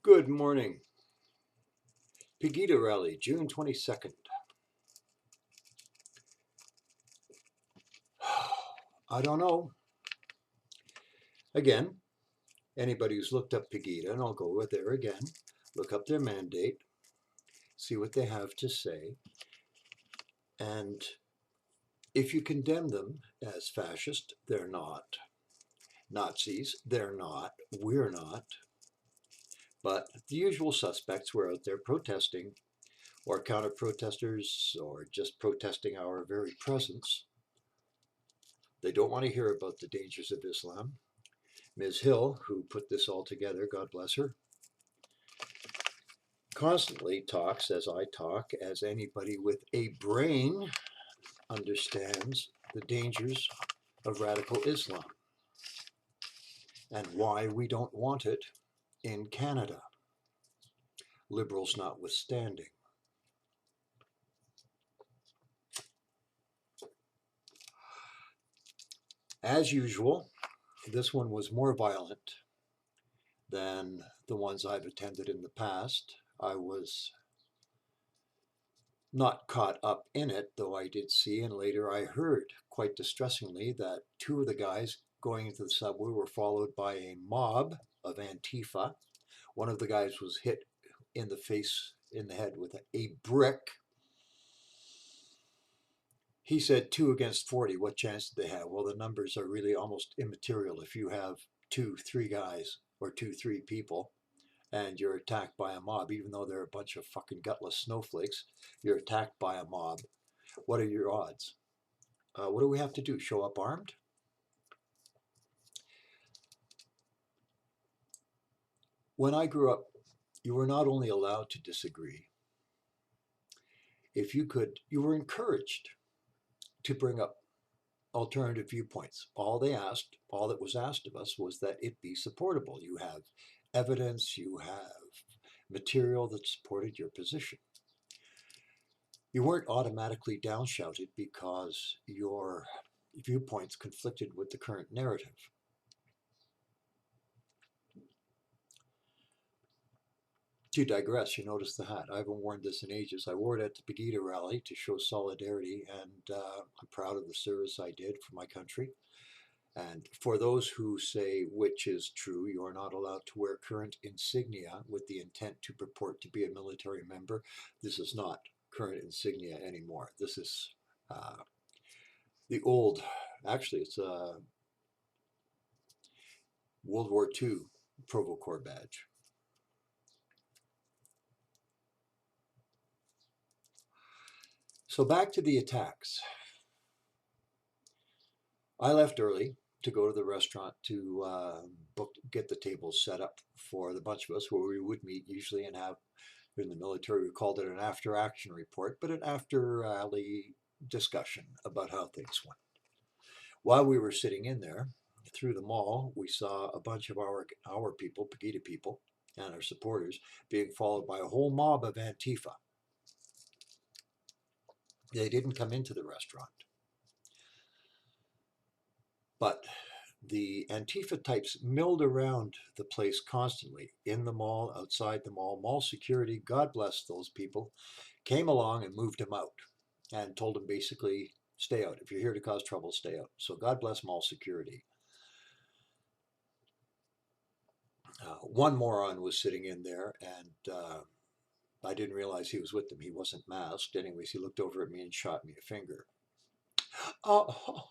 Good morning. Pegida rally, June 22nd. I don't know. Again, anybody who's looked up Pegida, and I'll go there again, look up their mandate, see what they have to say, and if you condemn them as fascist, they're not. Nazis, they're not. We're not. But the usual suspects were out there protesting, or counter-protesters, or just protesting our very presence. They don't want to hear about the dangers of Islam. Ms. Hill, who put this all together, God bless her, constantly talks, as I talk, as anybody with a brain understands the dangers of radical Islam and why we don't want it in Canada, liberals notwithstanding. As usual, this one was more violent than the ones I've attended in the past. I was not caught up in it, though I did see, and later I heard, quite distressingly, that two of the guys going into the subway were followed by a mob of Antifa. One of the guys was hit in the face, in the head with a brick. He said 2 against 40. What chance did they have? Well, the numbers are really almost immaterial. If you have 2, 3 guys or 2, 3 people and you're attacked by a mob, even though they're a bunch of fucking gutless snowflakes, you're attacked by a mob. What are your odds? What do we have to do? Show up armed? When I grew up, you were not only allowed to disagree, if you could, you were encouraged to bring up alternative viewpoints. All that was asked of us was that it be supportable. You have evidence, you have material that supported your position. You weren't automatically downshouted because your viewpoints conflicted with the current narrative. To digress, you notice the hat. I haven't worn this in ages. I wore it at the Pegida rally to show solidarity, and I'm proud of the service I did for my country. And for those who say which is true, you are not allowed to wear current insignia with the intent to purport to be a military member. This is not current insignia anymore. This is the old, actually it's a World War II Provo Corps badge. So back to the attacks. I left early to go to the restaurant to get the tables set up for the bunch of us where we would meet usually and have, in the military we called it an after action report, but an after rally discussion about how things went. While we were sitting in there, through the mall, we saw a bunch of our people, Pegida people, and our supporters being followed by a whole mob of Antifa. They didn't come into the restaurant. But the Antifa types milled around the place constantly, in the mall, outside the mall. Mall security, God bless those people, came along and moved them out and told them basically, stay out. If you're here to cause trouble, stay out. So God bless mall security. One moron was sitting in there, and I didn't realize he was with them. He wasn't masked. Anyways, he looked over at me and shot me a finger. Oh,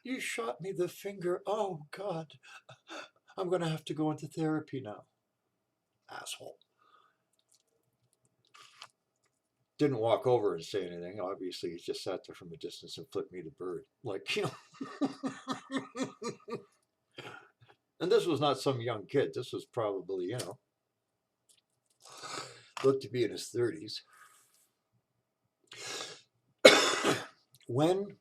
you shot me the finger. Oh, God. I'm going to have to go into therapy now. Asshole. Didn't walk over and say anything. Obviously, he just sat there from a distance and flipped me the bird. Like, you know. And this was not some young kid. This was probably, you know, looked to be in his 30s. When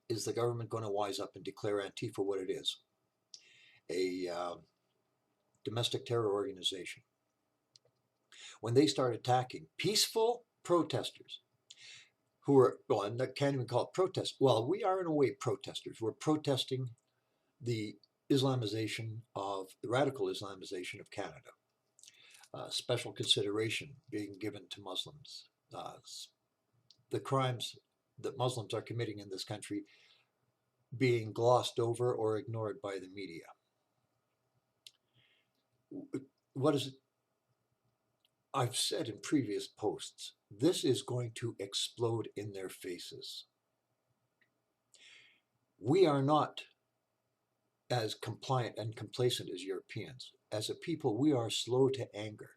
is the government going to wise up and declare Antifa what it is? A domestic terror organization. When they start attacking peaceful protesters who are, well, and I can't even call it protest. Well, we are in a way protesters. We're protesting the Islamization of, the radical Islamization of Canada. special consideration being given to Muslims, the crimes that Muslims are committing in this country being glossed over or ignored by the media. What is it? I've said in previous posts, this is going to explode in their faces. We are not as compliant and complacent as Europeans. As a people, we are slow to anger.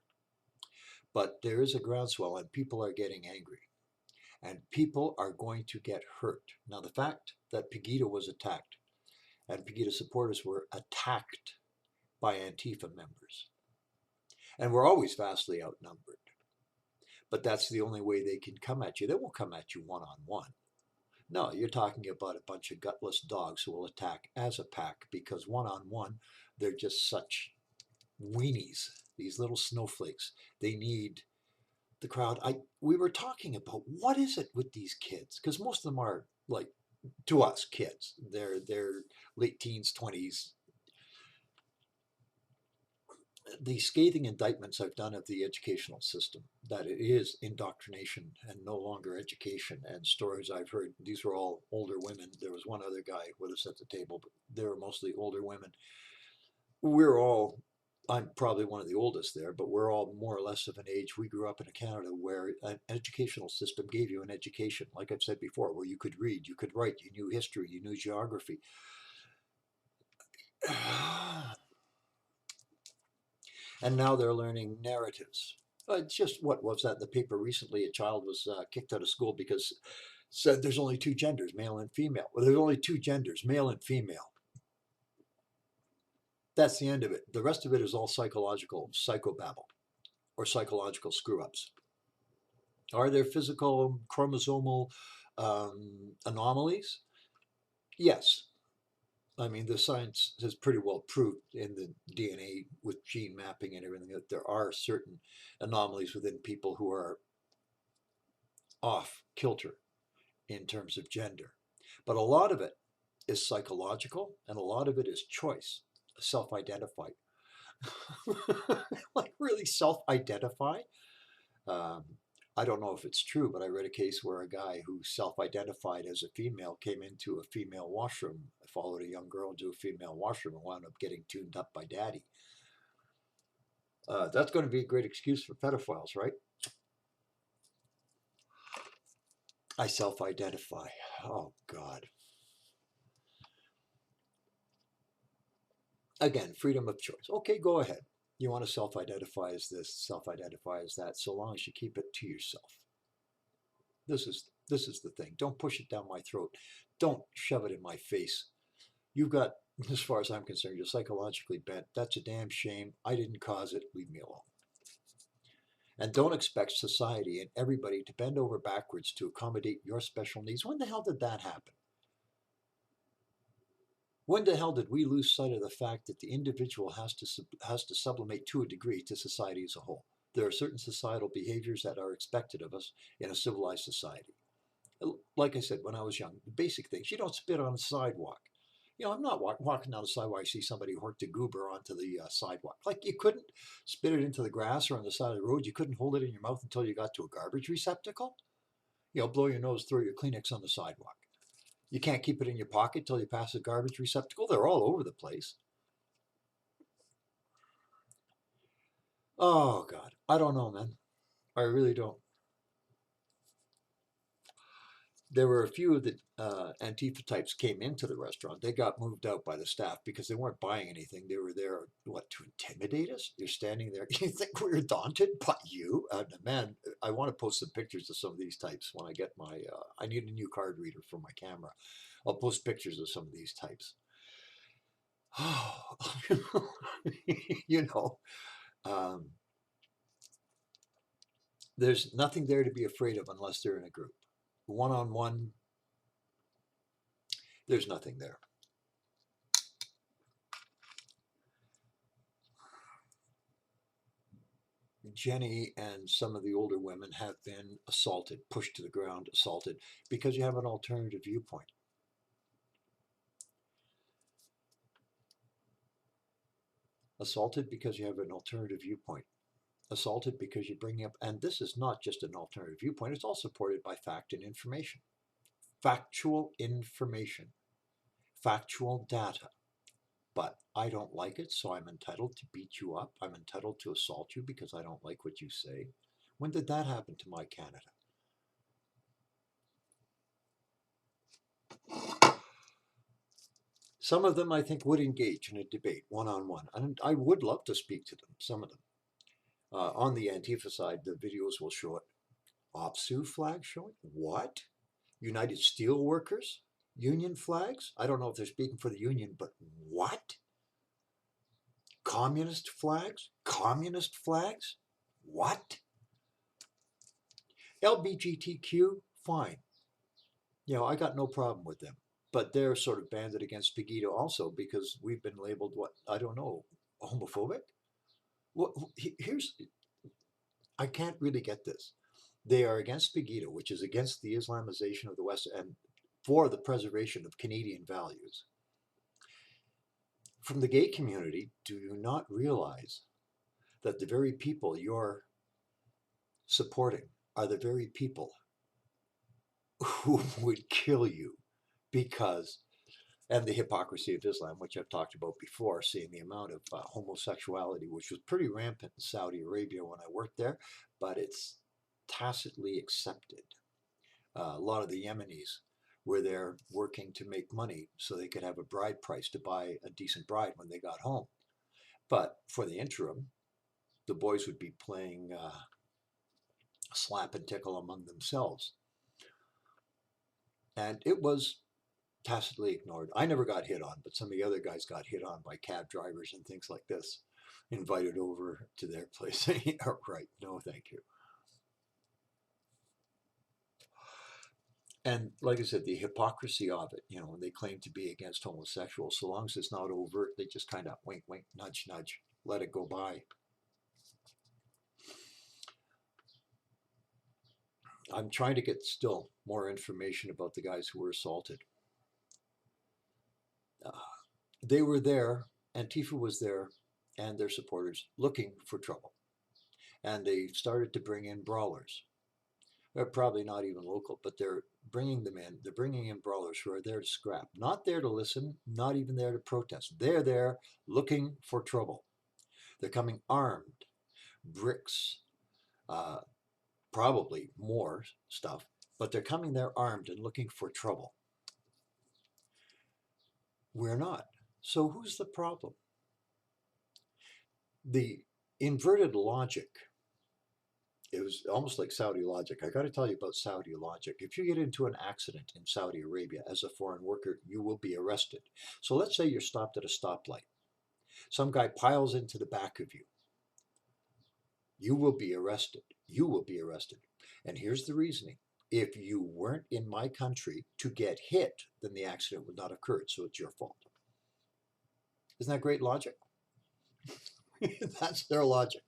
But there is a groundswell and people are getting angry. And people are going to get hurt. Now, the fact that Pegida was attacked and Pegida supporters were attacked by Antifa members, and we're always vastly outnumbered, but that's the only way they can come at you. They won't come at you one-on-one. No, you're talking about a bunch of gutless dogs who will attack as a pack because one-on-one, they're just such weenies, these little snowflakes. They need the crowd. We were talking about what is it with these kids? Because most of them are like, to us, kids. They're late teens, 20s. The scathing indictments I've done of the educational system, that it is indoctrination and no longer education, and stories I've heard, these were all older women. There was one other guy with us at the table, but they were mostly older women. We're all, I'm probably one of the oldest there, but we're all more or less of an age. We grew up in a Canada where an educational system gave you an education, like I've said before, where you could read, you could write, you knew history, you knew geography. And now they're learning narratives. It's just, what was that in the paper recently? A child was kicked out of school because said there's only two genders, male and female. Well, there's only two genders, male and female. That's the end of it. The rest of it is all psychological psychobabble or psychological screw-ups. Are there physical chromosomal anomalies? Yes. I mean, the science has pretty well proved in the DNA with gene mapping and everything that there are certain anomalies within people who are off kilter in terms of gender. But a lot of it is psychological and a lot of it is choice, self-identify. Like really self-identify? Um, I don't know if it's true, but I read a case where a guy who self-identified as a female came into a female washroom, followed a young girl into a female washroom and wound up getting tuned up by daddy. That's going to be a great excuse for pedophiles, right? I self-identify. Oh, God. Again, freedom of choice. Okay, go ahead. You want to self-identify as this, self-identify as that, so long as you keep it to yourself. This is the thing. Don't push it down my throat. Don't shove it in my face. You've got, as far as I'm concerned, you're psychologically bent. That's a damn shame. I didn't cause it. Leave me alone. And don't expect society and everybody to bend over backwards to accommodate your special needs. When the hell did that happen? When the hell did we lose sight of the fact that the individual has to sublimate to a degree to society as a whole? There are certain societal behaviors that are expected of us in a civilized society. Like I said, when I was young, the basic things. You don't spit on the sidewalk. You know, I'm not walking down the sidewalk, I see somebody horked a goober onto the sidewalk. Like, you couldn't spit it into the grass or on the side of the road. You couldn't hold it in your mouth until you got to a garbage receptacle. You know, blow your nose, throw your Kleenex on the sidewalk. You can't keep it in your pocket till you pass a garbage receptacle. They're all over the place. Oh, God. I don't know, man. I really don't. There were a few of the Antifa types came into the restaurant. They got moved out by the staff because they weren't buying anything. They were there, what, to intimidate us? You're standing there. You think we were daunted? But you? Man, I want to post some pictures of some of these types when I get my, I need a new card reader for my camera. I'll post pictures of some of these types. Oh, you know, um, there's nothing there to be afraid of unless they're in a group. One-on-one, there's nothing there. Jenny and some of the older women have been assaulted, pushed to the ground, assaulted, because you have an alternative viewpoint. Assaulted because you have an alternative viewpoint. assaulted because you're bringing up, and this is not just an alternative viewpoint, it's all supported by fact and information. Factual information, factual data. But I don't like it, so I'm entitled to beat you up. I'm entitled to assault you because I don't like what you say. When did that happen to my Canada? Some of them, I think, would engage in a debate one-on-one, and I would love to speak to them, some of them. On the Antifa side, the videos will show it. OPSU flag showing? What? United Steelworkers? Union flags? I don't know if they're speaking for the union, but what? Communist flags? Communist flags? What? LBGTQ? Fine. I got no problem with them. But they're sort of banded against Pegida also because we've been labeled, what, I don't know, homophobic? Well, I can't really get this. They are against Pegida, which is against the Islamization of the West and for the preservation of Canadian values. From the gay community, do you not realize that the very people you're supporting are the very people who would kill you because, and the hypocrisy of Islam, which I've talked about before, seeing the amount of homosexuality, which was pretty rampant in Saudi Arabia when I worked there, but it's tacitly accepted. A lot of the Yemenis were there working to make money so they could have a bride price to buy a decent bride when they got home. But for the interim, the boys would be playing slap and tickle among themselves. And it was tacitly ignored. I never got hit on, but some of the other guys got hit on by cab drivers and things like this, invited over to their place. Yeah, right, no thank you. And like I said, the hypocrisy of it, when they claim to be against homosexuals, so long as it's not overt, they just kind of wink, wink, nudge, nudge, let it go by. I'm trying to get still more information about the guys who were assaulted. They were there, Antifa was there, and their supporters looking for trouble. And they started to bring in brawlers. They're probably not even local, but they're bringing them in. They're bringing in brawlers who are there to scrap, not there to listen, not even there to protest. They're there looking for trouble. They're coming armed, bricks, probably more stuff, but they're coming there armed and looking for trouble. We're not. So who's the problem? The inverted logic, it was almost like Saudi logic. I got to tell you about Saudi logic. If you get into an accident in Saudi Arabia as a foreign worker, you will be arrested. So let's say you're stopped at a stoplight. Some guy piles into the back of you. You will be arrested. You will be arrested. And here's the reasoning. If you weren't in my country to get hit, then the accident would not have occurred, so it's your fault. Isn't that great logic? That's their logic.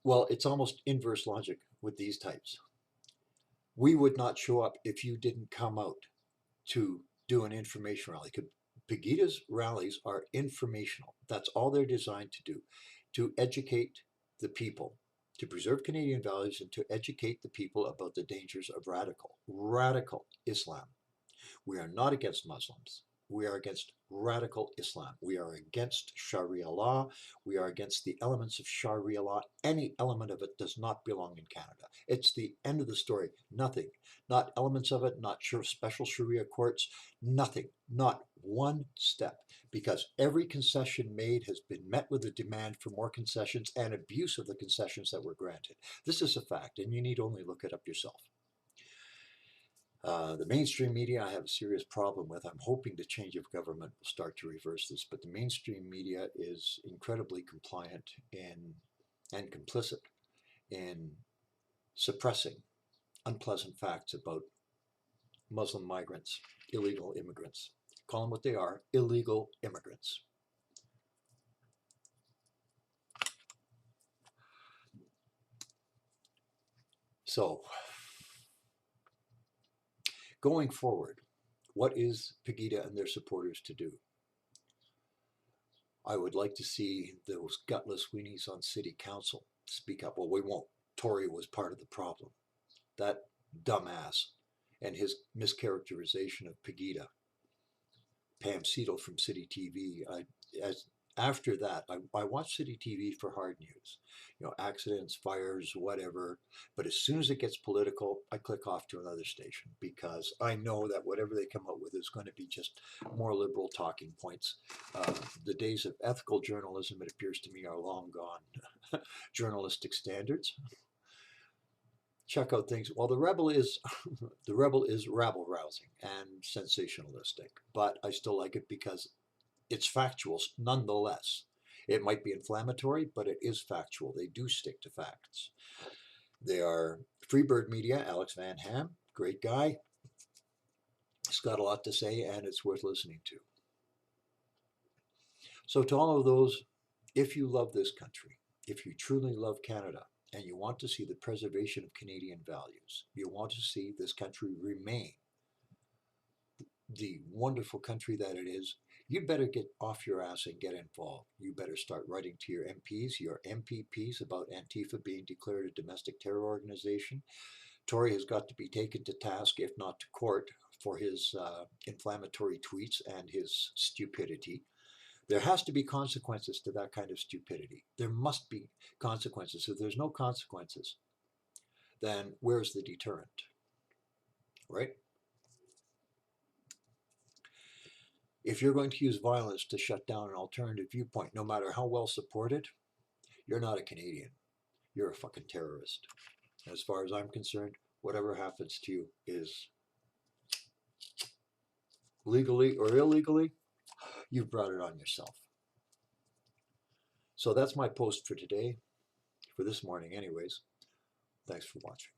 Well, it's almost inverse logic with these types. We would not show up if you didn't come out to do an information rally. Pegida's rallies are informational. That's all they're designed to do, to educate the people, to preserve Canadian values and to educate the people about the dangers of radical Islam. We are not against Muslims. We are against radical Islam. We are against Sharia law. We are against the elements of Sharia law. Any element of it does not belong in Canada. It's the end of the story. Nothing. Not elements of it, not special Sharia courts, nothing. Not one step. Because every concession made has been met with a demand for more concessions and abuse of the concessions that were granted. This is a fact, and you need only look it up yourself. The mainstream media I have a serious problem with. I'm hoping the change of government will start to reverse this, but the mainstream media is incredibly compliant in and complicit in suppressing unpleasant facts about Muslim migrants, illegal immigrants. Call them what they are, illegal immigrants. So, going forward, what is Pegida and their supporters to do? I would like to see those gutless weenies on city council speak up. Well, we won't. Tory was part of the problem. That dumbass and his mischaracterization of Pegida, Pam Seidel from City TV. As after that, I watch City TV for hard news, accidents, fires, whatever. But as soon as it gets political, I click off to another station because I know that whatever they come up with is going to be just more liberal talking points. The days of ethical journalism, it appears to me, are long gone. Journalistic standards. Check out things. Well, the rebel is rabble rousing and sensationalistic, but I still like it because it's factual nonetheless. It might be inflammatory, but it is factual. They do stick to facts. They are Freebird Media, Alex Van Ham, great guy. He's got a lot to say, and it's worth listening to. So, to all of those, if you love this country, if you truly love Canada, and you want to see the preservation of Canadian values, you want to see this country remain the wonderful country that it is, you better get off your ass and get involved. You better start writing to your MPs, your MPPs about Antifa being declared a domestic terror organization. Tory has got to be taken to task, if not to court, for his inflammatory tweets and his stupidity. There has to be consequences to that kind of stupidity. There must be consequences. If there's no consequences, then where's the deterrent? Right? If you're going to use violence to shut down an alternative viewpoint, no matter how well supported, you're not a Canadian. You're a fucking terrorist. And as far as I'm concerned, whatever happens to you is legally or illegally, you've brought it on yourself. So that's my post for today, for this morning anyways. Thanks for watching.